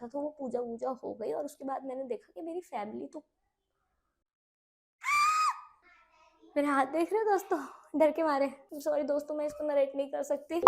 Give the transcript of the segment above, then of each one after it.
था, तो वो पूजा वूजा हो गई और उसके बाद मैंने देखा कि मेरी फैमिली तो मेरे हाथ देख रहे हो दोस्तों, डर के मारे। सॉरी दोस्तों, मैं इसको नरेट नहीं कर सकती।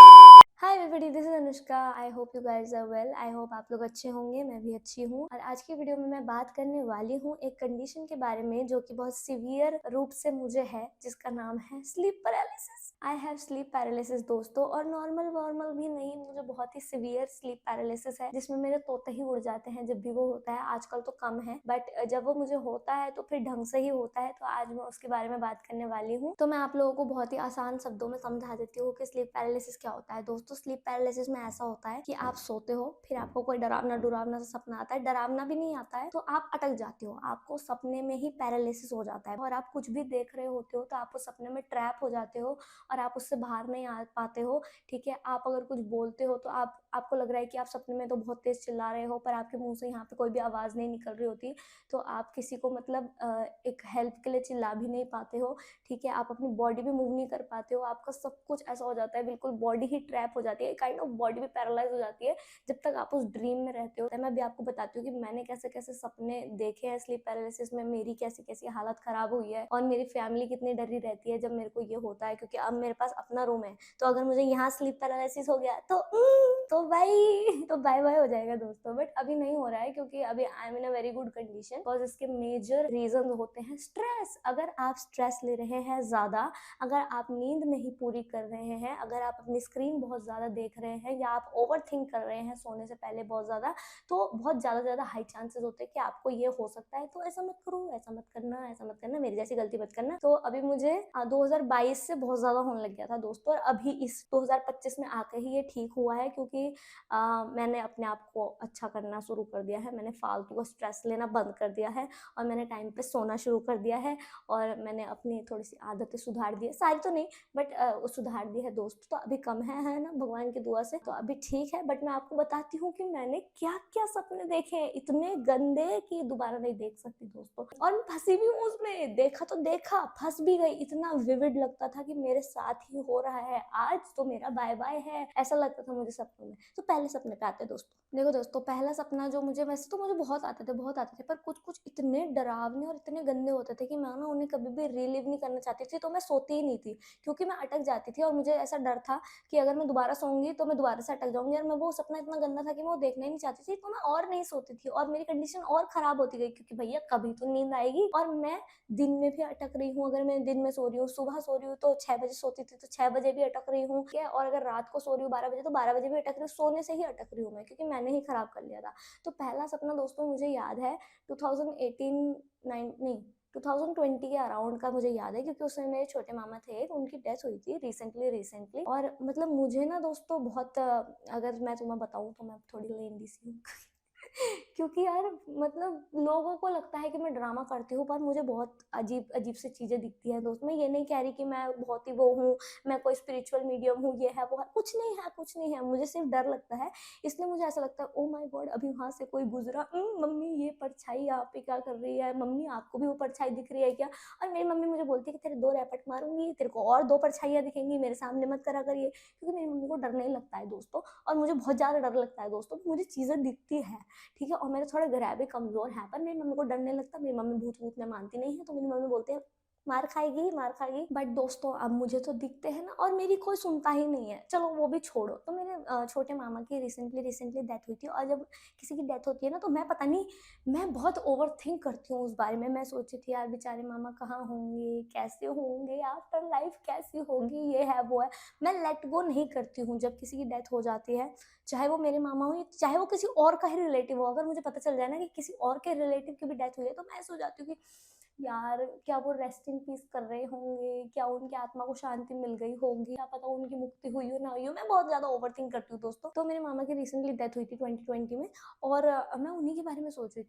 Hi everybody, this is Anushka. I hope you guys are well. I hope आप लोग अच्छे होंगे, मैं भी अच्छी हूँ। और आज की वीडियो में मैं बात करने वाली हूँ एक कंडीशन के बारे में जो कि बहुत सीवियर रूप से मुझे है, जिसका नाम है sleep paralysis. I have sleep paralysis दोस्तों, और नॉर्मल वॉर्मल भी नहीं, मुझे बहुत ही सीवियर स्लीप पैरालिसिस है, जिसमें मेरे तोते ही उड़ जाते हैं जब भी वो होता है। आजकल तो कम है, बट जब वो मुझे होता है तो फिर ढंग से ही होता है। तो आज मैं उसके बारे में बात करने वाली हूँ। तो मैं आप लोगों को बहुत ही आसान शब्दों में समझा देती हूँ कि स्लीप पैरालिसिस क्या होता है। दोस्तों, स्लीप पैरालिसिस में ऐसा होता है कि आप सोते हो, फिर आपको कोई डरावना डरावना सा सपना आता है, डरावना भी नहीं आता है, तो आप अटक जाते हो, आपको सपने में ही पैरालिसिस हो जाता है और आप कुछ भी देख रहे होते हो तो आप उस सपने में ट्रैप हो जाते हो और आप उससे बाहर नहीं आ पाते हो। ठीक है, आप अगर कुछ बोलते हो तो आपको लग रहा है कि आप सपने में तो बहुत तेज चिल्ला रहे हो, पर आपके मुंह से यहाँ पे कोई भी आवाज नहीं निकल रही होती, तो आप किसी को मतलब एक हेल्प के लिए चिल्ला भी नहीं पाते हो। ठीक है, आप अपनी बॉडी भी मूव नहीं कर पाते हो, आपका सब कुछ ऐसा हो जाता है, बिल्कुल बॉडी ही ट्रैप हो जाती है, काइंड ऑफ बॉडी भी पैरालाइज हो जाती है जब तक आप उस ड्रीम में रहते हो। तो मैं भी आपको बताती हूँ कि मैंने कैसे कैसे सपने देखे हैं स्लीप पैरालिसिस में, मेरी कैसी कैसी हालत खराब हुई है और मेरी फैमिली कितनी डरी रहती है जब मेरे को ये होता है, क्योंकि अब मेरे पास अपना रूम है, तो अगर मुझे यहाँ स्लीप पैरालिसिस हो गया तो भाई तो बाय बाय हो जाएगा दोस्तों। बट अभी नहीं हो रहा है, क्योंकि अभी I am in a very good condition, because इसके मेजर रीजन होते हैं स्ट्रेस। अगर आप स्ट्रेस ले रहे हैं ज्यादा, अगर आप नींद नहीं पूरी कर रहे हैं, अगर आप अपनी स्क्रीन बहुत ज्यादा देख रहे हैं, या आप ओवर थिंक कर रहे हैं सोने से पहले बहुत ज्यादा, तो बहुत ज्यादा हाई चांसेस होते हैं कि आपको ये हो सकता है। तो ऐसा मत करो, ऐसा मत करना, ऐसा मत करना, मेरी जैसी गलती मत करना। तो अभी मुझे 2022 से बहुत ज्यादा होने लग गया था दोस्तों, और अभी इस 2025 में आके ही ये ठीक हुआ है, क्योंकि मैंने अपने आप को अच्छा करना शुरू कर दिया है, मैंने फालतू का स्ट्रेस लेना बंद कर दिया है और मैंने टाइम पे सोना शुरू कर दिया है, और मैंने अपनी थोड़ी सी आदतें सुधार दी है, सारी तो नहीं बट सुधार दी है दोस्त। तो अभी कम है ना, भगवान की दुआ से तो अभी ठीक है। बट मैं आपको बताती हूँ कि मैंने क्या क्या सपने देखे हैं, इतने गंदे कि दोबारा नहीं देख सकती दोस्तों, और मैं फंसी भी हूँ उसमें। देखा तो देखा, फंस भी गई, इतना विविड लगता था कि मेरे साथ ही हो रहा है, आज तो मेरा बाय बाय है, ऐसा लगता था मुझे सपनों में। तो पहले सपने पे आते हैं दोस्तों। देखो दोस्तों, पहला सपना जो मुझे, वैसे तो मुझे बहुत आते थे, पर कुछ कुछ इतने डरावने और इतने गंदे होते थे कि मैं ना उन्हें कभी भी रिलीव नहीं करना चाहती थी, तो मैं सोती ही नहीं थी, क्योंकि मैं अटक जाती थी और मुझे ऐसा डर था कि अगर मैं दोबारा सोऊंगी तो मैं दोबारा से अटक जाऊंगी, और मैं वो सपना इतना गंदा था कि मैं वो देखना ही नहीं चाहती थी, तो मैं और नहीं सोती थी और मेरी कंडीशन और खराब होती गई, क्योंकि भैया कभी तो नींद आएगी, और मैं दिन में भी अटक रही हूँ। अगर मैं दिन में सो रही हूँ, सुबह सो रही हूँ तो 6 बजे सोती थी, तो 6 बजे भी अटक रही हूँ, और अगर रात को सो रही हूँ 12 बजे, तो 12 बजे भी अटक रही हूँ, सोने से ही अटक रही हूँ मैं, क्योंकि मैंने ही खराब कर लिया था। तो पहला सपना दोस्तों मुझे याद है 2018 नहीं 2020 के अराउंड का मुझे याद है, क्योंकि उसमें मेरे छोटे मामा थे, उनकी डेथ हुई थी रिसेंटली। और मतलब मुझे ना दोस्तों बहुत अगर मैं तुम्हें बताऊं तो मैं थोड़ी लेंदी सी हूँ क्योंकि यार मतलब लोगों को लगता है कि मैं ड्रामा करती हूँ, पर मुझे बहुत अजीब अजीब सी चीजें दिखती हैं दोस्त। मैं ये नहीं कह रही कि मैं बहुत ही वो हूँ, मैं कोई स्पिरिचुअल मीडियम हूँ, ये है वो है, कुछ नहीं है, मुझे सिर्फ डर लगता है। इसलिए मुझे ऐसा लगता है, ओ माय गॉड, अभी वहां से कोई गुजरा, मम्मी ये परछाई यहाँ पे क्या कर रही है, मम्मी आपको भी वो परछाई दिख रही है क्या? और मेरी मम्मी मुझे बोलती है कि तेरे 2 रैपट मारूंगी, तेरे को और 2 परछाइयां दिखेंगी, मेरे सामने मत करा करिए, क्योंकि मेरी मम्मी को डर नहीं लगता है दोस्तों, और मुझे बहुत ज्यादा डर लगता है दोस्तों, मुझे चीजें दिखती है। ठीक है, और मेरे थोड़े ग्रह भी कमजोर है, पर मेरी मम्मी को डर नहीं लगता, मेरी मम्मी भूत भूत में मानती नहीं है, तो मेरी मम्मी बोलते हैं मार खाएगी मार खाएगी। बट दोस्तों अब मुझे तो दिखते हैं ना, और मेरी कोई सुनता ही नहीं है, चलो वो भी छोड़ो। तो मेरे छोटे मामा की रिसेंटली डेथ हुई थी, और जब किसी की डेथ होती है ना, तो मैं पता नहीं, मैं बहुत ओवर थिंक करती हूँ उस बारे में। मैं सोची थी यार बेचारे मामा कहाँ होंगे, कैसे होंगे, आफ्टर लाइफ कैसी होगी, ये है वो है। मैं लेट गो नहीं करती हूँ जब किसी की डेथ हो जाती है, चाहे वो मेरे मामा हो, चाहे वो किसी और का ही रिलेटिव हो। अगर मुझे पता चल जाए ना कि किसी और के रिलेटिव की भी डेथ हुई है, तो मैं सो जाती हूँ कि यार क्या वो रेस्ट इन पीस कर रहे होंगे, क्या उनकी आत्मा को शांति मिल गई होगी, क्या पता उनकी मुक्ति हुई हो ना हुई हो। मैं बहुत ज्यादा ओवर थिंक करती हूँ दोस्तों। तो मेरे मामा की रिसेंटली डेथ हुई थी 2020 में, और मैं उन्हीं के बारे में सोच रही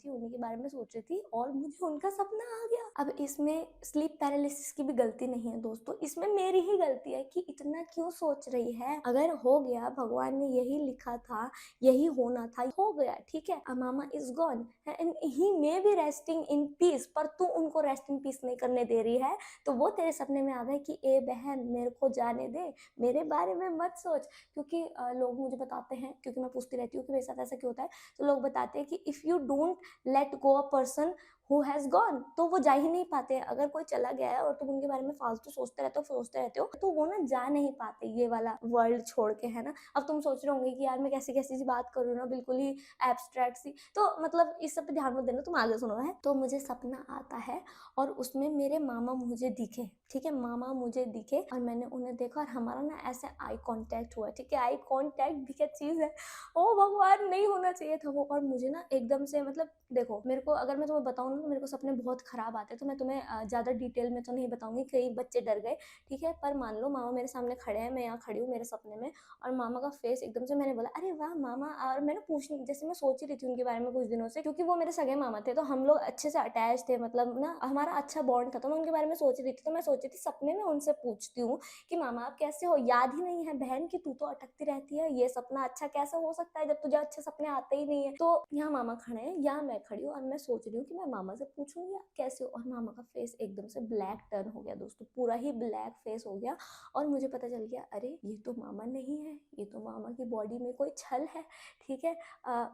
थी, और मुझे उनका सपना आ गया। अब इसमें स्लीप पैरालिसिस की भी गलती नहीं है दोस्तों, इसमें मेरी ही गलती है कि इतना क्यों सोच रही है। अगर हो गया, भगवान ने यही लिखा था, यही होना था, हो गया, ठीक है। Mama is gone and he may be resting in peace, पर तू उनको को रेस्ट इन पीस नहीं करने दे रही है, तो वो तेरे सपने में आ गए कि ए बहन मेरे को जाने दे, मेरे बारे में मत सोच। क्योंकि लोग मुझे बताते हैं, क्योंकि मैं पूछती रहती हूँ कि मेरे साथ ऐसा क्यों होता है, तो लोग बताते हैं कि if you don't let go a person who has gone, तो वो जा ही नहीं पाते हैं। अगर कोई चला गया है और तुम उनके बारे में फालतू सोचते रहते हो, तो वो ना जा नहीं पाते ये वाला वर्ल्ड छोड़ के, है ना। अब तुम सोच रहे होंगे कि यार मैं कैसी कैसी सी बात करूँ ना, बिल्कुल ही एब्स्ट्रैक्ट सी, तो मतलब इस सब पे ध्यान मत देना, तुम आगे सुनो है। तो मुझे सपना आता है और उसमें मेरे मामा मुझे दिखे, ठीक है, मामा मुझे दिखे और मैंने उन्हें देखा और हमारा ना ऐसे आई कांटेक्ट हुआ, ठीक है। आई कांटेक्ट भी क्या चीज़ है, ओ भगवान, नहीं होना चाहिए था वो। और मुझे ना एकदम से, मतलब देखो, मेरे को अगर मैं तुम्हें बताऊँ ना तो मेरे को सपने बहुत खराब आते हैं, तो मैं तुम्हें ज़्यादा डिटेल में तो नहीं बताऊंगी, कई बच्चे डर गए, ठीक है। पर मान लो मामा मेरे सामने खड़े हैं, मैं यहाँ खड़ी हूँ मेरे सपने में, और मामा का फेस एकदम से, मैंने बोला अरे वाह मामा, और मैंने पूछने, जैसे मैं सोच ही रही थी उनके बारे में कुछ दिनों से, क्योंकि वो मेरे सगे मामा थे, तो हम लोग अच्छे से अटैच थे, मतलब ना हमारा अच्छा बॉन्ड था, तो मैं उनके बारे में सोच रही थी। तो मैं सोची थी सपने में उनसे पूछती हूँ कि मामा आप कैसे हो, याद ही नहीं है बहन कि तू तो अटकती रहती है, ये सपना अच्छा कैसे हो सकता है जब तुझे अच्छे सपने आते ही नहीं है। तो यहाँ मामा खड़े हैं, यहाँ मैं खड़ी हूँ, और मैं सोच रही हूँ कि मैं मामा से पूछूँ या कैसे हो, और मामा का फेस एकदम से ब्लैक टर्न हो गया दोस्तों, पूरा ही ब्लैक फेस हो गया, और मुझे पता चल गया अरे ये तो मामा नहीं है, ये तो मामा की बॉडी में कोई छल है, ठीक है।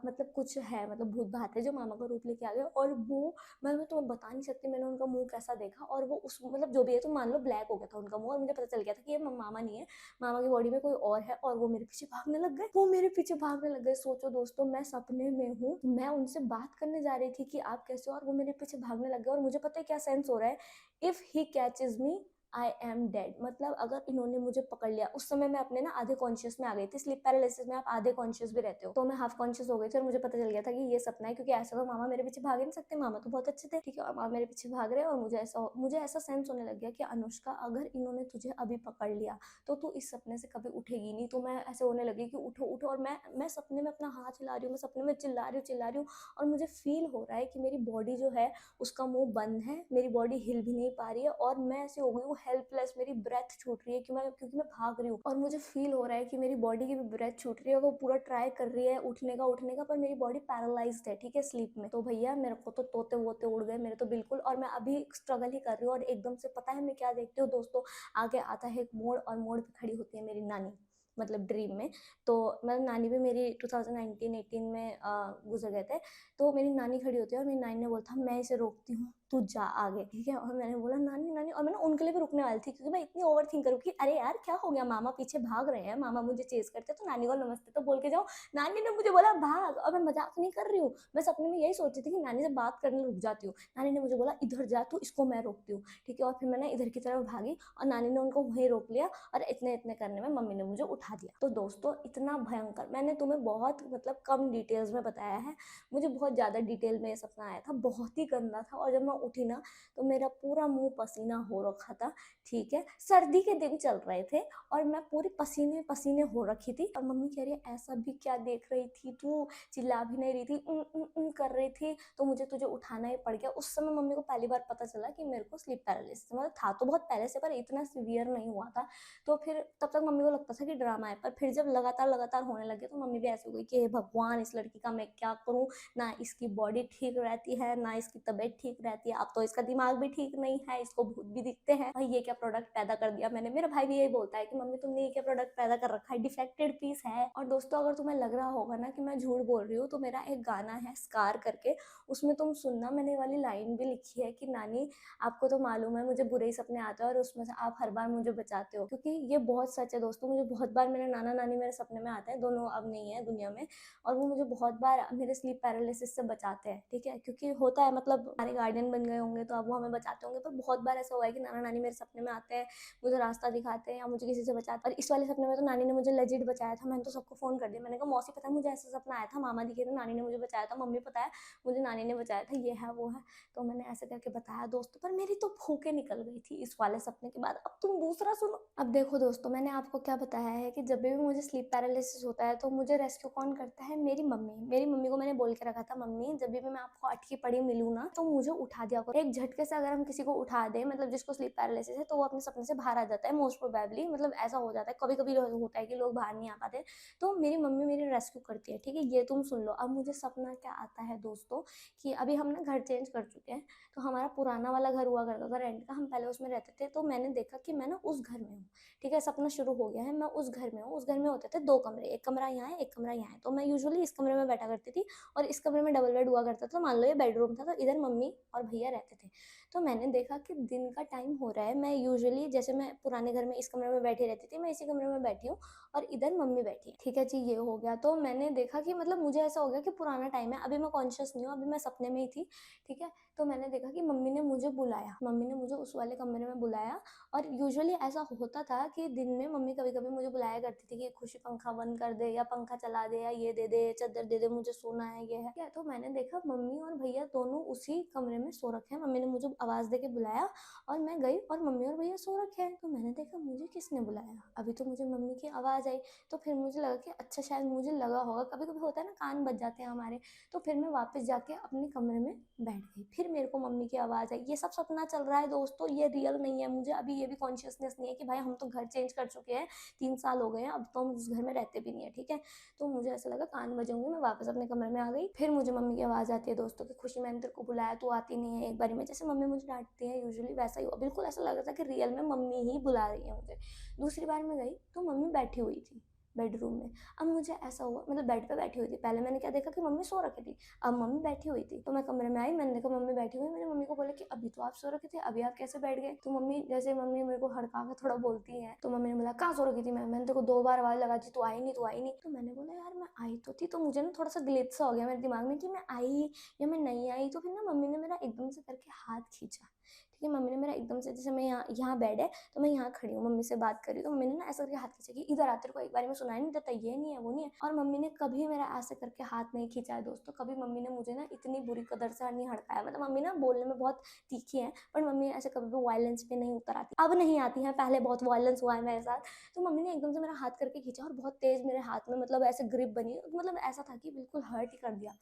मतलब कुछ है, मतलब भूत भात है जो मामा का रूप लेके आ गया। और वो, मैं तुम्हें बता नहीं सकती मैंने उनका मुंह कैसा देखा, और वो उस, मतलब जो भी है, तो मान लो ब्लैक हो गया था उनका मुंह, और मुझे पता चल गया था कि ये मामा नहीं है, मामा की बॉडी में कोई और है, और वो मेरे पीछे भागने लग गए, वो मेरे पीछे भागने लग गए। सोचो दोस्तों, मैं सपने में हूँ, मैं उनसे बात करने जा रही थी कि आप कैसे हो, और वो मेरे पीछे भागने लग गए। और मुझे पता है क्या सेंस हो रहा है, if he catches me I am dead, मतलब अगर इन्होंने मुझे पकड़ लिया, उस समय मैं अपने ना आधे कॉन्शियस में आ गई थी। स्लीप पैरालिसिस में आप आधे कॉन्शियस भी रहते हो, तो मैं हाफ कॉन्शियस हो गई थी, और मुझे पता चल गया था कि ये सपना है, क्योंकि ऐसा तो मामा मेरे पीछे भाग ही नहीं सकते, मामा तो बहुत अच्छे थे, ठीक है, और मामा मेरे पीछे भाग रहे हैं। और मुझे ऐसा सेंस होने लग गया कि अनुष्का अगर इन्होंने तुझे अभी पकड़ लिया तो तू इस सपने से कभी उठेगी नहीं। तो मैं ऐसे होने लगी कि उठो उठो, और मैं सपने में अपना हाथ हिला रही हूँ, मैं सपने में चिल्ला रही हूँ, और मुझे फील हो रहा है कि मेरी बॉडी जो है उसका मुंह बंद है, मेरी बॉडी हिल भी नहीं पा रही है, और मैं ऐसे हो गई हूँ हेल्पलेस, मेरी ब्रेथ छूट रही है क्योंकि मैं भाग रही हूँ, और मुझे फील हो रहा है कि मेरी बॉडी की भी ब्रेथ छूट रही है, वो पूरा ट्राई कर रही है उठने का, पर मेरी बॉडी पैरालाइज्ड है, ठीक है, स्लीप में। तो भैया मेरे को तो तोते वोते उड़ गए मेरे तो बिल्कुल, और मैं अभी स्ट्रगल ही कर रही हूँ। और एकदम से पता है मैं क्या देखती हूँ दोस्तों, आगे आता है एक मोड़, और मोड़ पे खड़ी होती है मेरी नानी, मतलब ड्रीम में। तो मतलब नानी भी मेरी 2019-18 में गुजर गए थे। तो मेरी नानी खड़ी होती है, और मेरी नानी ने बोला था मैं इसे रोकती हूँ, तू जा आगे, ठीक है। और मैंने बोला नानी नानी, और मैं ना उनके लिए भी रुकने वाली थी, क्योंकि मैं इतनी ओवर थिंक करूँ कि अरे यार क्या हो गया, मामा पीछे भाग रहे हैं, मामा मुझे चेस करते, तो नानी को नमस्ते तो बोल के जाओ। नानी ने मुझे बोला भाग, और मैं मजाक नहीं कर रही हूँ, मैं सपने में यही सोच रही थी कि नानी से बात करने रुक जाती हूँ। नानी ने मुझे बोला इधर जा तू, इसको मैं रोकती हूँ, ठीक है। और फिर मैंने इधर की तरफ भागी, और नानी ने उनको वहीं रोक लिया, और इतने इतने करने में मम्मी ने मुझे उठा दिया। तो दोस्तों इतना भयंकर, मैंने तुम्हें बहुत मतलब कम डिटेल्स में बताया है, मुझे बहुत ज़्यादा डिटेल में ये सपना आया था, बहुत ही गंदा था। और जब मैं उठी ना तो मेरा पूरा मुंह पसीना हो रखा था, ठीक है, सर्दी के दिन चल रहे थे, और मैं पूरी पसीने पसीने हो रखी थी। और मम्मी कह रही है ऐसा भी क्या देख रही थी तू, चिल्ला भी नहीं रही थी, कर रही थी, तो मुझे तुझे उठाना ही पड़ गया। उस समय मम्मी को पहली बार पता चला कि मेरे को स्लीप पैरालिसिस, मतलब था तो बहुत पहले से, पर इतना सीवियर नहीं हुआ था। तो फिर तब तक मम्मी को लगता था कि ड्रामा है, पर फिर जब लगातार होने लगे तो मम्मी भी ऐसे हो गई कि हे भगवान, इस लड़की का मैं क्या करूं, ना इसकी बॉडी ठीक रहती है, ना इसकी तबीयत ठीक रहती है, अब तो इसका दिमाग भी ठीक नहीं है, इसको भूत भी दिखते हैं, भाई ये क्या प्रोडक्ट पैदा कर दिया मैंने। मेरा भाई भी यही बोलता है कि मम्मी तुमने ये क्या प्रोडक्ट पैदा कर रखा है, डिफेक्टेड पीस है। और दोस्तों अगर तुम्हें लग रहा होगा ना कि मैं झूठ बोल रही हूँ, तो मेरा एक गाना है स्कार करके, उसमें तुम सुनना, मैंने वाली लाइन भी लिखी है कि नानी आपको तो मालूम है मुझे बुरे ही सपने आते हैं, और उसमें से आप हर बार मुझे बचाते हो, क्योंकि ये बहुत सच है दोस्तों। मुझे बहुत बार मेरे नाना नानी मेरे सपने में आते हैं, दोनों अब नहीं है दुनिया में, और वो मुझे बहुत बार मेरे स्लीप पैरालिसिस से बचाते हैं, ठीक है, क्योंकि होता है, मतलब हमारे गार्डियन बन गए होंगे तो अब वो हमें बचाते होंगे। पर बहुत बार ऐसा हुआ है कि नाना नानी मेरे सपने में आते हैं, मुझे रास्ता दिखाते हैं, या मुझे किसी से बचाते हैं। और इस वाले सपने में तो नानी ने मुझे लेजिट बचाया था, मैंने तो सबको फोन कर दिया, मैंने कहा मौसी पता है मुझे ऐसा सपना आया था, मामा दिखे थे, नानी ने मुझे बचाया था, मम्मी पता है मुझे नानी ने बचाया था, ये है वो है। तो मैंने ऐसे करके बताया दोस्तों, पर मेरी तो फूके निकल गई थी इस वाले सपने के बाद। अब तुम दूसरा सुनो। अब देखो दोस्तों, मैंने आपको क्या बताया है कि जब भी मुझे स्लीप पैरालिसिस होता है तो मुझे रेस्क्यू कौन करता है, मेरी मम्मी को मैंने बोल के रखा था, मम्मी जब भी मैं आपको अटकी पड़ी मिलूँ ना तो मुझे उठा दिया करो। एक झटके से अगर हम किसी को उठा दें, मतलब जिसको स्लीप पैरालिसिस है, तो वो अपने सपने से बाहर आ जाता है मोस्ट प्रोबेबली, मतलब ऐसा हो जाता है, कभी कभी होता है कि लोग बाहर नहीं आ पाते, तो मेरी मम्मी मेरी रेस्क्यू करती है। ठीक है, ये तुम सुन लो। अब मुझे सपना क्या आता है दोस्तों, कि अभी हम ना घर चेंज कर चुके हैं, तो हमारा पुराना वाला घर हुआ करता था रेंट का, हम पहले उसमें रहते थे, तो मैंने देखा कि मैं ना उस घर में हूँ। ठीक है, सपना शुरू हो गया है, मैं उस घर में हूँ। उस घर में होते थे 2 कमरे, एक कमरा यहाँ है, एक कमरा यहाँ है, तो मैं यूजुअली इस कमरे में बैठा करती थी और इस कमरे में डबल बेड हुआ करता था। मान लो ये बेडरूम था, तो इधर मम्मी और भैया रहते थे। तो मैंने देखा कि दिन का टाइम हो रहा है, मैं यूजुअली जैसे मैं पुराने घर में इस कमरे में बैठी रहती थी, मैं इसी कमरे में बैठी हूँ और इधर मम्मी बैठी है। ठीक है जी, ये हो गया। तो मैंने देखा कि मतलब मुझे ऐसा हो गया कि पुराना टाइम है, अभी मैं कॉन्शियस नहीं हूँ, अभी मैं सपने में ही थी। ठीक है, तो मैंने देखा कि मम्मी ने मुझे बुलाया, मम्मी ने मुझे उस वाले कमरे में बुलाया। और यूजुअली ऐसा होता था कि दिन में मम्मी कभी कभी मुझे बुलाया करती थी कि खुशी पंखा बंद कर दे, या पंखा चला दे, या ये दे दे, चादर दे दे, मुझे सोना है, ये है क्या। तो मैंने देखा मम्मी और भैया दोनों उसी कमरे में सो रखे हैं, मम्मी ने मुझे आवाज दे के बुलाया और मैं गई और मम्मी और भैया सो रखे हैं। तो मैंने देखा मुझे किसने बुलाया, अभी तो मुझे मम्मी की आवाज आई, तो फिर मुझे लगा कि अच्छा शायद मुझे लगा होगा, कभी कभी होता है ना कान बज जाते हैं हमारे। तो फिर मैं वापस जाके अपने कमरे में बैठ गई, फिर मेरे को मम्मी की आवाज आई। ये सब सपना चल रहा है दोस्तों, ये रियल नहीं है। मुझे अभी ये भी कॉन्शियसनेस नहीं है कि भाई हम तो घर चेंज कर चुके हैं, 3 साल हो गए हैं, अब तो हम उस घर में रहते भी नहीं है। ठीक है, तो मुझे ऐसा लगा कान बजे होंगे, मैं वापस अपने कमरे में आ गई। फिर मुझे मम्मी की आवाज आती है दोस्तों कि खुशी मैंने तेरे को बुलाया, तू आती नहीं है एक बारी में। जैसे मम्मी मुझे डांटती है यूजुअली, वैसा ही हुआ, बिल्कुल ऐसा लग रहा था कि रियल में मम्मी ही बुला रही है मुझे। दूसरी बार मैं गई तो मम्मी बैठी हुई थी बेडरूम में। अब मुझे ऐसा हुआ, मतलब बेड पे बैठी हुई थी, पहले मैंने क्या देखा कि मम्मी सो रखी थी, अब मम्मी बैठी हुई थी। तो मैं कमरे में आई, मैंने देखा मम्मी बैठी हुई, मैंने मम्मी को बोला कि अभी तो आप सो रखे थे, अभी आप कैसे बैठ गए। तो मम्मी, जैसे मम्मी मेरे को हड़का के थोड़ा बोलती है, तो मम्मी ने बोला कहाँ सो रखी थी मैंने तेरे को 2 बार आवाज लगा दी, तू आई नहीं, तू आई नहीं। तो मैंने बोला यार मैं आई तो थी। तो मुझे ना थोड़ा सा ग्लिच सा हो गया मेरे दिमाग में कि मैं आई या मैं नहीं आई। तो फिर ना मम्मी ने मेरा एकदम से करके हाथ खींचा। ठीक है, मम्मी ने मेरा एकदम से, जैसे मैं यहाँ बेड है तो मैं यहाँ खड़ी हूँ, मम्मी से बात कर रही हूँ, तो मम्मी ने ना ऐसा करके हाथ खींचा कि इधर आ, तेरे को एक बार में सुनाई नहीं देता, ये नहीं है वो नहीं है। और मम्मी ने कभी मेरा ऐसे करके हाथ नहीं खींचा है दोस्तों, कभी मम्मी ने मुझे ना इतनी बुरी कदर से नहीं हड़काया। मतलब मम्मी ना बोलने में बहुत तीखी है, पर मम्मी ऐसे कभी भी वायलेंस पे नहीं उतर आती, अब नहीं आती है, पहले बहुत वायलेंस हुआ है मेरे साथ। तो मम्मी ने एकदम से मेरा हाथ करके खींचा और बहुत तेज मेरे हाथ में, मतलब ऐसे ग्रिप बनी, मतलब ऐसा था कि बिल्कुल हर्ट ही कर दिया।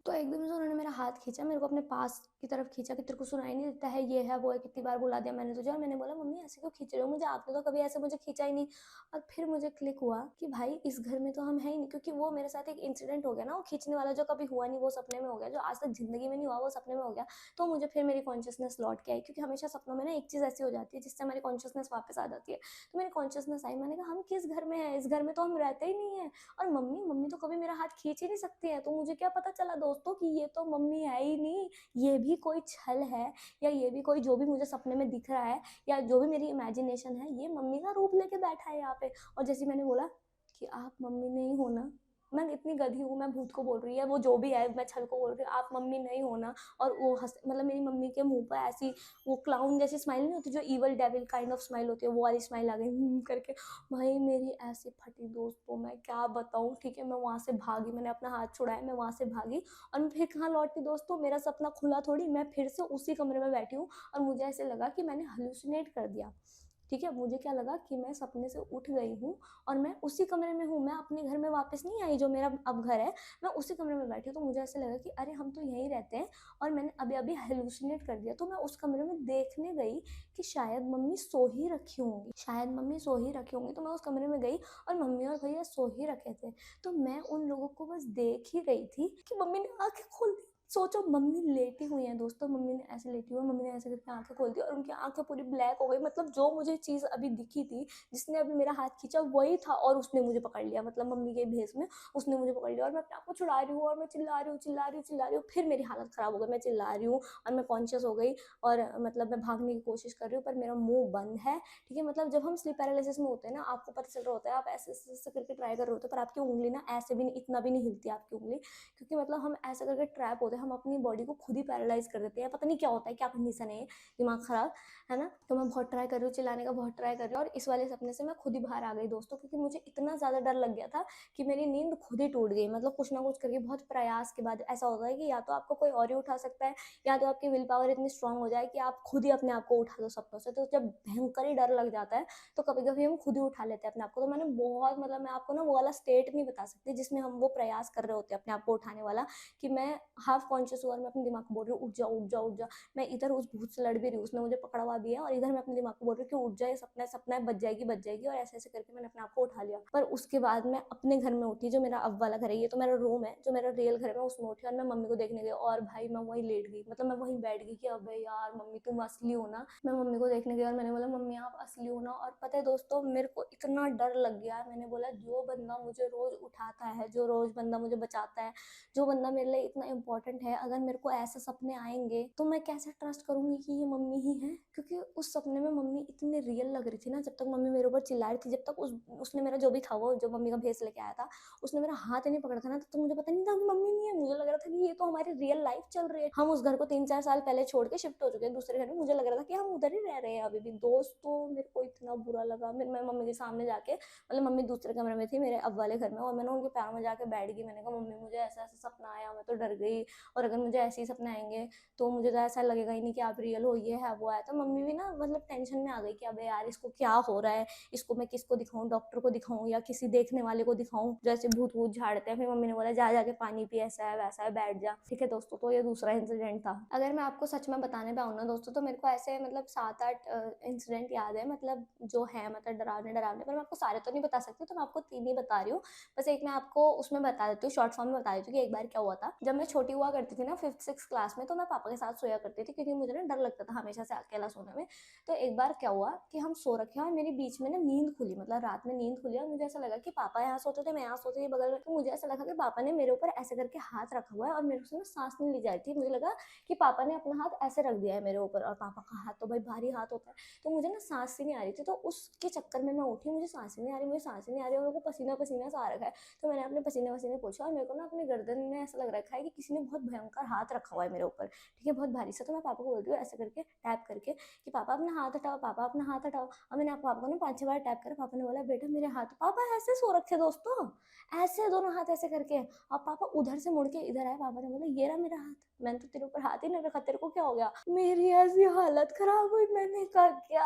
तो एकदम से उन्होंने मेरा हाथ खींचा, मेरे को अपने पास की तरफ खींचा कि तेरे को सुनाई नहीं देता है, ये है वो है, कितनी बार बुला दिया मैंने तुझे। और मैंने बोला मम्मी ऐसे क्यों खींच रहे हो मुझे, आपने तो कभी ऐसे मुझे खींचा ही नहीं। और फिर मुझे क्लिक हुआ कि भाई इस घर में तो हम है ही नहीं, क्योंकि वो मेरे साथ एक इंसिडेंट हो गया ना, वो खींचने वाला जो कभी हुआ नहीं वो सपने में हो गया, जो आज तक जिंदगी में नहीं हुआ वो सपने में हो गया। तो मुझे फिर मेरी कॉन्शियसनेस लौट के आई, क्योंकि हमेशा सपनों में ना एक चीज़ ऐसी हो जाती है जिससे हमारी कॉन्शियसनेस वापस आ जाती है। तो मेरी कॉन्शियसनेस आई, मैंने कहा हम किस घर में है, इस घर में तो हम रहते ही नहीं है। और मम्मी मम्मी तो कभी मेरा हाथ खींच ही नहीं सकती है। तो मुझे क्या पता चला दोस्तों कि ये तो मम्मी है ही नहीं, ये भी कोई छल है, या ये भी कोई, जो भी मुझे सपने में दिख रहा है या जो भी मेरी इमेजिनेशन है, ये मम्मी का रूप लेके बैठा है यहाँ पे। और जैसे मैंने बोला कि आप मम्मी नहीं हो ना, मैं इतनी गधी हूँ, मैं भूत को बोल रही है, वो जो भी है, मैं छल को बोल रही हूँ आप मम्मी नहीं हो ना। और वो हंस, मतलब मेरी मम्मी के मुंह पर ऐसी वो क्लाउन जैसी स्माइल नहीं होती, जो evil devil kind of smile होती है, वो वाली स्माइल आ गई करके। भाई मेरी ऐसी फटी दोस्तों, मैं क्या बताऊँ। ठीक है, मैं वहाँ से भागी, मैंने अपना हाथ छुड़ाया, मैं वहाँ से भागी। और मैं फिर कहाँ लौटी दोस्तों, मेरा सपना खुला थोड़ी, मैं फिर से उसी कमरे में बैठी हूँ। और मुझे ऐसे लगा कि मैंने हेलुसिनेट कर दिया। ठीक है, मुझे क्या लगा कि मैं सपने से उठ गई हूँ और मैं उसी कमरे में हूँ, मैं अपने घर में वापस नहीं आई जो मेरा अब घर है, मैं उसी कमरे में बैठी हूँ। तो मुझे ऐसे लगा कि अरे हम तो यहीं रहते हैं, और मैंने अभी अभी हेलुसिनेट कर दिया। तो मैं उस कमरे में देखने गई कि शायद मम्मी सो ही रखी होंगी, शायद मम्मी सो ही रखी होंगी। तो मैं उस कमरे में गई और मम्मी और भैया सो ही रखे थे। तो मैं उन लोगों को बस देख ही रही थी कि मम्मी ने आंखें खोल दी। सोचो मम्मी लेटी हुई है दोस्तों, मम्मी ने ऐसे लेटी हुई, मम्मी ने ऐसे करके आंखें खोल दी और उनकी आंखें पूरी ब्लैक हो गई। मतलब जो मुझे चीज़ अभी दिखी थी, जिसने अभी मेरा हाथ खींचा वही था, और उसने मुझे पकड़ लिया, मतलब मम्मी के भेस में उसने मुझे पकड़ लिया। और मैं अपने आप को छुड़ा रही हूँ और मैं चिल्ला रही हूँ चिल्ला रही हूँ चिल्ला रही हूँ। फिर मेरी हालत ख़राब हो गई, मैं चिल्ला रही हूँ और मैं कॉन्शियस हो गई, और मतलब मैं भागने की कोशिश कर रही हूँ पर मेरा मुंह बंद है। ठीक है, मतलब जब हम स्लीप पैरालिसिस में होते हैं ना, आपको पता चल रहा होता है, आप ऐसे ऐसे करके ट्राई कर रहे होते हैं, पर आपकी उंगली ना ऐसे भी नहीं, इतना भी नहीं हिलती आपकी उंगली, क्योंकि मतलब हम ऐसे करके ट्रैप होते हैं, हम अपनी बॉडी को खुद ही पैरालाइज कर देते हैं, पता नहीं क्या होता है, क्या कंडीशन है, दिमाग खराब है ना। तो मैं बहुत ट्राई कर रही हूँ, चिल्लाने का बहुत ट्राई कर रही हूँ, और इस वाले सपने से मैं खुद ही बाहर आ गई दोस्तों, क्योंकि मुझे इतना ज़्यादा डर लग गया था कि मेरी नींद खुद ही टूट गई। मतलब कुछ ना कुछ करके बहुत प्रयास के बाद ऐसा होता है कि या तो आपको कोई और ही उठा सकता है, या तो आपकी विल पावर इतनी स्ट्रांग हो जाए कि आप खुद ही अपने आप को उठा दो सपनों से। तो जब भयंकर ही डर लग जाता है तो कभी कभी हम खुद ही उठा लेते हैं अपने आप को। तो मैंने बहुत, मतलब मैं आपको ना वो वाला स्टेट नहीं बता सकती जिसमें हम वो प्रयास कर रहे होते हैं अपने आप को उठाने वाला, कि मैं हाफ कॉन्शियस हूँ और मैं अपने दिमाग को बोल रही हूँ उठ जा उठ जा उठ जा। मैं इधर उस भूत से लड़ भी रही हूँ, उसने मुझे पकड़ा हुआ भी है, और इधर मैं अपने दिमाग को बोल रही हूँ कि उठ जाए, सपना है सपना है, बच जाएगी बच जाएगी, और ऐसे ऐसे करके मैंने अपने आप को उठा लिया। पर उसके बाद मैं अपने घर में उठी, जो मेरा अब वाला घर है, ये तो मेरा रूम है, जो मेरा रियल घर है, मैं उसमें उठी और मैं मम्मी को देखने गई, और भाई मैं वहीं लेट गई, मतलब मैं वहीं बैठ गई कि अबे यार मम्मी तुम असली हो ना। मैं मम्मी को देखने गई और मैंने बोला मम्मी आप असली हो ना। और पता है दोस्तों, मेरे को इतना डर लग गया, मैंने बोला जो बंदा मुझे रोज उठाता है, जो रोज बंदा मुझे बचाता है, जो बंदा मेरे लिए इतना इंपॉर्टेंट है, अगर मेरे को ऐसे सपने आएंगे तो मैं कैसे ट्रस्ट करूंगी कि ये मम्मी ही है। क्योंकि उस सपने में मम्मी इतनी रियल लग रही थी ना, जब तक मम्मी मेरे ऊपर चिल्ला रही थी, जब तक उसने मेरा जो भी था, वो जो मम्मी का भेस लेके आया था, उसने मेरा हाथ नहीं पकड़ा था ना, तो मुझे पता नहीं था कि मम्मी नहीं है। मुझे लग रहा था कि ये तो हमारी रियल लाइफ चल रही है, हम उस घर को 3-4 साल पहले छोड़ के शिफ्ट हो चुके हैं दूसरे घर में। मुझे लग रहा था कि हम उधर ही रह रहे हैं अभी भी। दोस्तों मेरे को इतना बुरा लगा, फिर मैं मम्मी के सामने जाके, मतलब मम्मी दूसरे कमरे में थी मेरे अब वाले घर में, और मैंने उनके पैरों में जाके बैठ गई। मैंने कहा मम्मी मुझे ऐसा ऐसा सपना आया, मैं तो डर गई, और अगर मुझे ऐसे ही सपने आएंगे तो मुझे तो ऐसा लगेगा ही नहीं कि आप रियल हो, ये है वो है। तो मम्मी भी ना मतलब टेंशन में आ गई कि अबे यार इसको क्या हो रहा है, इसको मैं किसको दिखाऊं, डॉक्टर को दिखाऊं या किसी देखने वाले को दिखाऊं, जैसे भूत भूत झाड़ते हैं। फिर मम्मी ने बोला जा जाके पानी पी, ऐसा है वैसा है, बैठ जा। ठीक है दोस्तों, तो ये दूसरा इंसिडेंट था। अगर मैं आपको सच में बताने पाऊँ ना दोस्तों, तो मेरे को ऐसे मतलब 7-8 इंसिडेंट याद है, मतलब जो है, मतलब डरावने डरावने, पर मैं आपको सारे तो नहीं बता सकती, तो मैं आपको 3 ही बता रही हूँ। बस एक मैं आपको उसमें बता देती हूँ, शॉर्ट फॉर्म में बता देती हूँ कि एक बार क्या हुआ था। जब मैं छोटी हुआ करती थी ना 5th-6th क्लास में, तो मैं पापा के साथ सोया करती थी, क्योंकि मुझे ना डर लगता था हमेशा से अकेला सोने में। तो एक बार क्या हुआ कि हम सो रखे हैं और मेरी बीच में ना नींद खुली, मतलब रात में नींद खुली, और मुझे ऐसा लगा कि पापा यहाँ सोते थे, मैं यहाँ सोती थी बगल में। तो मुझे ऐसा लगा कि पापा ने मेरे ऊपर ऐसे करके हाथ रखा हुआ है और मेरे से ना सांस नहीं ली जा रही थी। मुझे लगा कि पापा ने अपना हाथ ऐसे रख दिया है मेरे ऊपर, और पापा का हाथ तो भाई भारी हाथ होता है, तो मुझे ना सांस ही नहीं आ रही थी। तो उसके चक्कर में मैं उठी, मुझे सांस ही नहीं आ रही, मुझे सांस ही नहीं आ रही, और मेरे को पसीना पसीना सा आ रखा है। तो मैंने अपने पसीने वसीने पोछा, और मेरे को ना अपने गर्दन में ऐसा लग रखा है कि किसी ने बहुत भयंकर हाथ रखा हुआ है मेरे ऊपर, ठीक है, बहुत भारी सा। तो मैं पापा को बोल रही हूँ ऐसे करके, टैप करके, कि पापा अपना हाथ हटाओ, पापा अपना हाथ हटाओ। और मैंने पापा को ना 5-6 बार टैप करा। पापा ने बोला बेटा मेरे हाथ, पापा ऐसे सो रखे दोस्तों, ऐसे दोनों हाथ ऐसे करके, और पापा उधर से मुड़ के इधर आए। पापा ने बोला ये रहा मेरा हाथ, मैंने तो तेरे ऊपर हाथ ही नहीं रखा, तेरे को क्या हो गया। मेरी ऐसी हालत खराब हुई, मैंने कहा क्या।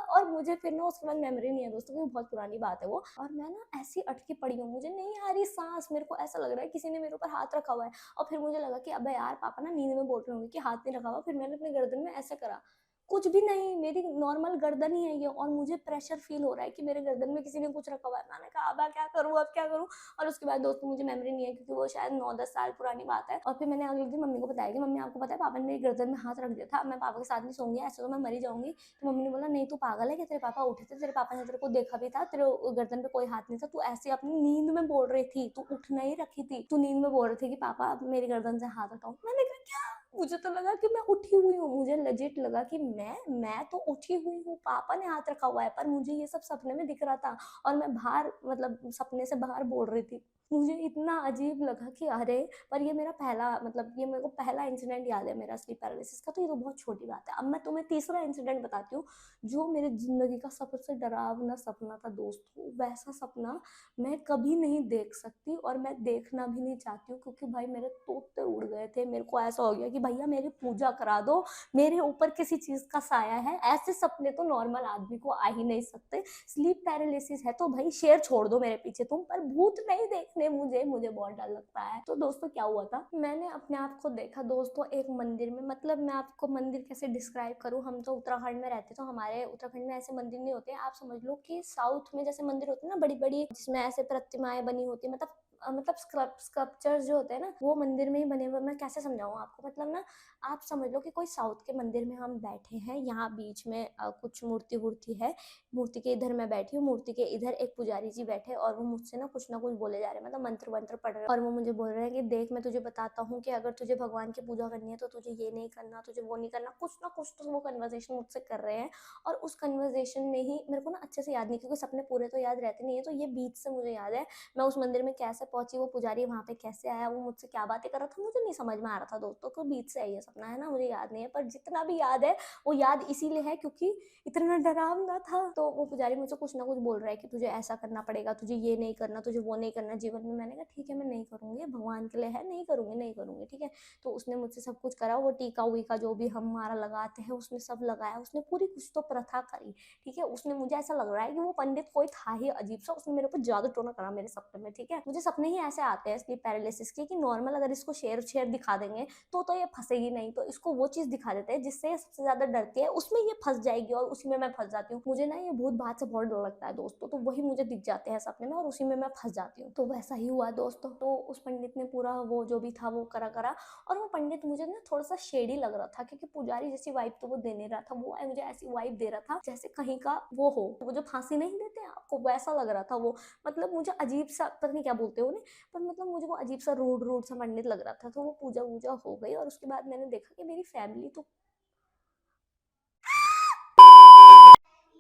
और मुझे फिर ना उसके बाद मेमोरी नहीं है दोस्तों, क्योंकि बहुत पुरानी बात है वो, और मैं ना ऐसी अटकी पड़ी हूँ, मुझे नहीं आ रही सांस, मेरे को ऐसा लग रहा है किसी ने मेरे ऊपर हाथ रखा हुआ है। और फिर मुझे लगा कि अबे यार पापा ना नींद में बोल रहे होंगे कि हाथ नहीं रखा हुआ। फिर मैंने अपने गर्दन में ऐसे करा, कुछ भी नहीं, मेरी नॉर्मल गर्दन ही है ये, और मुझे प्रेशर फील हो रहा है कि मेरे गर्दन में किसी ने कुछ रखा हुआ है। मैंने कहा अब क्या करूँ, अब क्या करूँ। और उसके बाद दोस्तों मुझे मेमोरी नहीं है, क्योंकि वो शायद 9-10 साल पुरानी बात है। और फिर मैंने अगले दिन मम्मी को बताया कि मम्मी आपको पता है पापा ने मेरी गर्दन में हाथ रख दिया था, मैं पापा के साथ नहीं सोऊंगी, ऐसे तो मैं मरी जाऊंगी। तो मम्मी ने बोला नहीं तू पागल है क्या, तेरे पापा उठे थे, तेरे पापा ने तेरे को देखा भी था, तेरे गर्दन पे कोई हाथ नहीं था, तू ऐसे अपनी नींद में बोल रही थी, तू उठ नहीं रखी थी, तू नींद में बोल रही थी कि पापा अब मेरी गर्दन से हाथ हटाओ। मैंने कहा क्या, मुझे तो लगा कि मैं उठी हुई हूँ, मुझे लेजिट लगा कि मैं तो उठी हुई हूँ, पापा ने हाथ रखा हुआ है, पर मुझे ये सब सपने में दिख रहा था, और मैं बाहर, मतलब सपने से बाहर बोल रही थी। मुझे इतना अजीब लगा कि अरे, पर ये मेरा पहला, मतलब ये मेरे को पहला इंसिडेंट याद है मेरा स्लीप पैरालिसिस का। तो ये तो बहुत छोटी बात है। अब मैं तुम्हें तीसरा इंसिडेंट बताती हूँ, जो मेरी जिंदगी का सबसे डरावना सपना था दोस्तों। वैसा सपना मैं कभी नहीं देख सकती, और मैं देखना भी नहीं चाहती हूँ, क्योंकि भाई मेरे तोते उड़ गए थे। मेरे को ऐसा हो गया कि भैया मेरी पूजा करा दो, मेरे ऊपर किसी चीज का साया है। ऐसे सपने तो नॉर्मल आदमी को आ ही नहीं सकते। स्लीप पैरालिसिस है तो भाई शेर छोड़ दो मेरे पीछे तुम, पर भूत नहीं देखने मुझे बहुत डर लगता है। तो दोस्तों क्या हुआ था, मैंने अपने आप को देखा दोस्तों एक मंदिर में। मतलब मैं आपको मंदिर कैसे डिस्क्राइब करूँ, हम तो उत्तराखंड में रहते, तो हमारे उत्तराखंड में ऐसे मंदिर नहीं होते। आप समझ लो कि साउथ में जैसे मंदिर होते हैं ना बड़ी बड़ी, जिसमें ऐसे प्रतिमाएं बनी होती है, मतलब स्कल्पचर्स जो होते हैं ना, वो मंदिर में ही बने हुए। मैं कैसे समझाऊं आपको, मतलब ना आप समझ लो कि कोई साउथ के मंदिर में हम बैठे हैं, यहाँ बीच में कुछ मूर्ति वूर्ति है, मूर्ति के इधर मैं बैठी हूँ, मूर्ति के इधर एक पुजारी जी बैठे, और वो मुझसे ना कुछ बोले जा रहे हैं, मतलब मंत्र वंत्र पढ़ रहे हैं। और वो मुझे बोल रहे हैं कि देख मैं तुझे बताता हूँ कि अगर तुझे भगवान की पूजा करनी है तो तुझे ये नहीं करना, तुझे वो नहीं करना, कुछ ना कुछ तो वो कन्वर्सेशन मुझसे कर रहे हैं। और उस कन्वर्सेशन में ही मेरे को ना अच्छे से याद नहीं, क्योंकि सपने पूरे तो याद रहते नहीं है, तो ये बीच से मुझे याद है। मैं उस मंदिर में कैसे पहुंची, वो पुजारी वहां पे कैसे आया, वो मुझसे क्या बातें कर रहा था, मुझे नहीं समझ में आ रहा था दोस्तों। तो बीच से है ये सपना, है ना, मुझे याद नहीं है, पर जितना भी याद है वो याद इसीलिए है क्योंकि इतना डरावना था। तो वो पुजारी मुझसे कुछ ना कुछ बोल रहा है कि तुझे ऐसा करना पड़ेगा, तुझे ये नहीं करना, तुझे वो नहीं करना जीवन में। मैंने कहा ठीक है मैं नहीं करूंगी, भगवान के लिए है, नहीं करूंगी नहीं करूंगी, ठीक है। तो उसने मुझसे सब कुछ करा, वो टीका वीका जो भी हम हमारा लगाते हैं उसने सब लगाया, उसने पूरी कुछ तो प्रथा करी, ठीक है। उसने, मुझे ऐसा लग रहा है कि वो पंडित कोई था ही अजीब सा, उसने मेरे ऊपर जादू टोना करा मेरे सपने में, ठीक है। मुझे सपने ही ऐसे आते हैं स्लीप पैरालिसिस के कि नॉर्मल अगर इसको शेर शेर दिखा देंगे तो ये फंसेगी नहीं, तो इसको वो चीज दिखा देते हैं जिससे ये सबसे ज्यादा डरती है, उसमें ये फंस जाएगी और उसी में मैं फंस जाती हूँ। मुझे ना ये भूत बात से बहुत डर लगता है दोस्तों, तो वही मुझे दिख जाते हैं सपने में और उसी में मैं फंस जाती हूँ। तो वैसा ही हुआ दोस्तों। तो उस पंडित ने पूरा वो जो भी था वो करा, और वो पंडित मुझे ना थोड़ा सा शेडी लग रहा था क्योंकि पुजारी जैसी वाइब तो वो दे नहीं रहा था, वो मुझे ऐसी वाइब दे रहा था जैसे कहीं का वो हो, वो जो फांसी नहीं देते हैं आपको, वैसा लग रहा था वो। मतलब मुझे अजीब सा, पता नहीं क्या बोलते हो उन्हें, पर मतलब मुझे वो अजीब सा रूड रूड सा पंडित लग रहा था। तो वो पूजा वूजा हो गई और उसके बाद मैंने देखा कि मेरी फैमिली तो,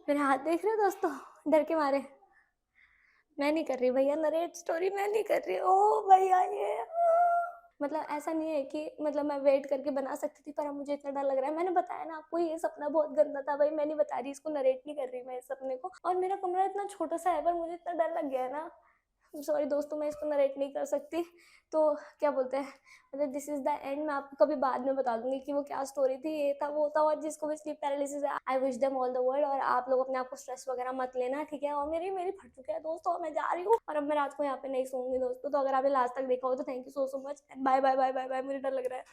मेरे हाथ देख रहे हो दोस्तों, डर के मारे। मैं नहीं कर रही भैया नरेट स्टोरी, मैं नहीं कर रही। ओ भैया ये मतलब ऐसा नहीं है कि मतलब मैं वेट करके बना सकती थी, पर अब मुझे इतना डर लग रहा है। मैंने बताया ना आपको ये सपना बहुत गंदा था भाई, मैं नहीं बता रही, इसको नरेट नहीं कर रही मैं इस सपने को। और मेरा कमरा इतना छोटा सा है पर मुझे इतना डर लग गया है ना, सॉरी दोस्तों मैं इसको नरेट नहीं कर सकती। तो क्या बोलते हैं, मतलब दिस इज द एंड। मैं आपको कभी बाद में बता दूंगी कि वो क्या स्टोरी थी, ये था वो था। और जिसको भी स्लीप पैरालिसिस है, I wish them all the world. और आप लोग अपने आप को स्ट्रेस वगैरह मत लेना, ठीक है। और मेरी मेरी फट चुका है दोस्तों, मैं जा रही हूँ और अब मैं रात को यहाँ पे नहीं सोऊंगी दोस्तों। तो अगर आपने लास्ट तक देखा हो तो thank you so much, bye bye bye bye bye, मुझे डर लग रहा है।